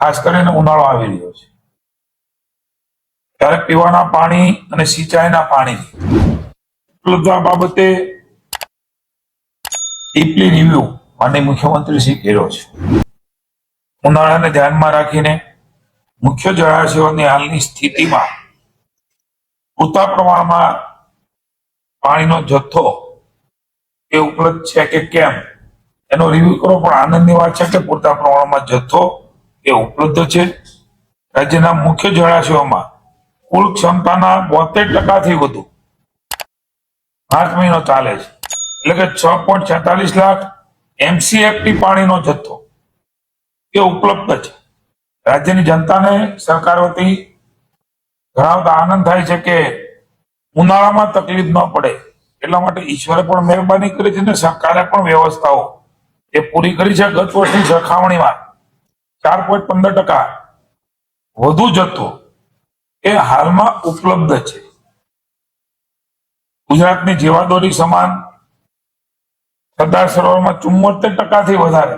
ખાસ કરીને ઉનાળો આવી રહ્યો છે ત્યારે પીવાના પાણી અને સિંચાઈના પાણીની ઉપલબ્ધતા બાબતે ડીપલી રિવ્યુ માનનીય મુખ્યમંત્રી શ્રી કર્યો છે। ઉનાળાને ધ્યાનમાં રાખીને મુખ્ય જળાશયોની હાલની સ્થિતિમાં પૂરતા પ્રમાણમાં પાણીનો જથ્થો એ ઉપલબ્ધ છે કે કેમ એનો રિવ્યુ કરો। પણ આનંદની વાત છે કે પૂરતા પ્રમાણમાં જથ્થો એ ઉપલબ્ધ છે। રાજ્યના મુખ્ય જળાશયોમાં કુલ ક્ષમતાના 72% વધુ માર્ચ મહિનો ચાલે છે એટલે કે 6.46 લાખ MCFT પાણીનો જથ્થો એ ઉપલબ્ધ છે। રાજ્યની જનતાને સરકાર વતી જણાવતા આનંદ થાય છે કે ઉનાળામાં તકલીફ ન પડે એટલા માટે ઈશ્વરે પણ મહેરબાની કરી છે ને સરકારે પણ વ્યવસ્થાઓ એ પૂરી કરી છે। ગત વર્ષની સરખામણીમાં 4.15% વધુ જથ્થો એ હાલમાં ઉપલબ્ધ છે। ગુજરાતની જીવાદોરી સમાન સરદાર સરોવરમાં 74% થી વધારે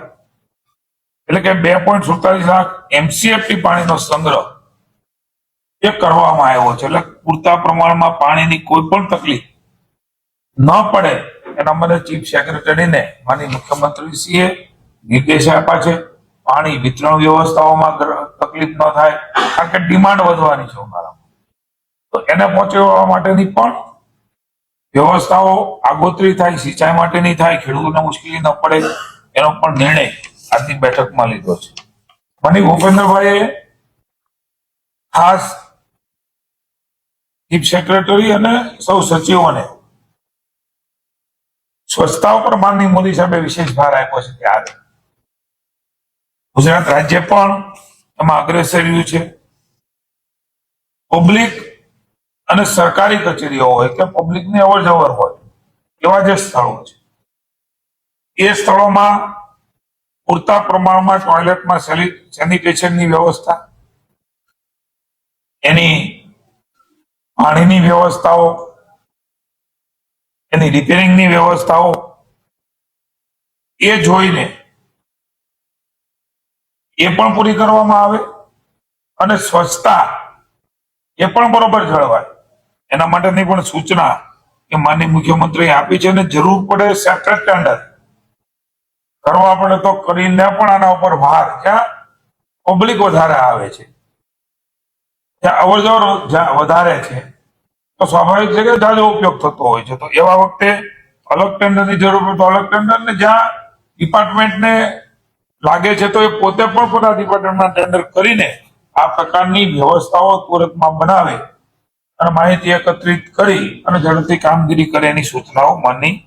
એટલે કે 2.47 લાખ MCFT પાણીનો સંગ્રહ એ કરવામાં આવ્યો છે। એટલે પૂરતા પ્રમાણમાં પાણીની કોઈ પણ તકલીફ ન પડે એના માટે ચીફ સેક્રેટરીને માનનીય મુખ્યમંત્રીશ્રીએ નિર્દેશ આપ્યા છે। પાણી વિતરણ વ્યવસ્થાઓમાં તકલીફ ન થાય કારણ કે ડિમાન્ડ વધવાની છે ઉનાળામાં, તો એને પહોંચી વળવા માટેની પણ વ્યવસ્થાઓ આગોતરી થાય, સિંચાઈ માટેની થાય, ખેડૂતોને મુશ્કેલી ન પડે એનો પણ નિર્ણય આજની બેઠકમાં લીધો છે। માનનીય ભૂપેન્દ્રભાઈએ ખાસ ચીફ સેક્રેટરી અને સૌ સચિવોને સ્વચ્છતા ઉપર માનનીય મોદી સાહેબે વિશેષ ભાર આપ્યો છે। ત્યારે ગુજરાત રાજ્ય પણ એમાં અગ્રેસર રહ્યું છે। પબ્લિક અને સરકારી કચેરીઓ હોય કે પબ્લિકની અવર જવર હોય એવા જે સ્થળો છે એ સ્થળોમાં પૂરતા પ્રમાણમાં ટોયલેટમાં સેનિટેશનની વ્યવસ્થા, એની પાણીની વ્યવસ્થાઓ, એની રિપેરિંગની વ્યવસ્થાઓ એ જોઈને એ પણ પૂરી કરવામાં આવે અને સ્વચ્છતા એ પણ બરોબર જળવાય એના માટેની પણ સૂચના કે માનનીય મુખ્યમંત્રીએ આપી છે। અને જરૂર પડે સેપરેટ ટેન્ડર કરવા પડે તો કરીને પણ આના ઉપર ભાર, જ્યાં પબ્લિક વધારે આવે છે, જ્યાં અવર જવર વધારે છે તો સ્વાભાવિક છે કે જાજો ઉપયોગ થતો હોય છે, તો એવા વખતે અલગ ટેન્ડરની જરૂર પડે તો અલગ ટેન્ડર, ને જ્યાં ડિપાર્ટમેન્ટને લાગે છે તો એ પોતે પણ પોતાના ડિપાર્ટમેન્ટમાં ટેન્ડર કરીને આ પ્રકારની વ્યવસ્થાઓ તુરંતમાં બનાવે અને માહિતી એકત્રિત કરી અને ઝડપથી કામગીરી કરે એની સૂચનાઓ માનનીય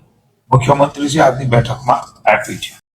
મુખ્યમંત્રીશ્રી આજની બેઠકમાં આપી છે।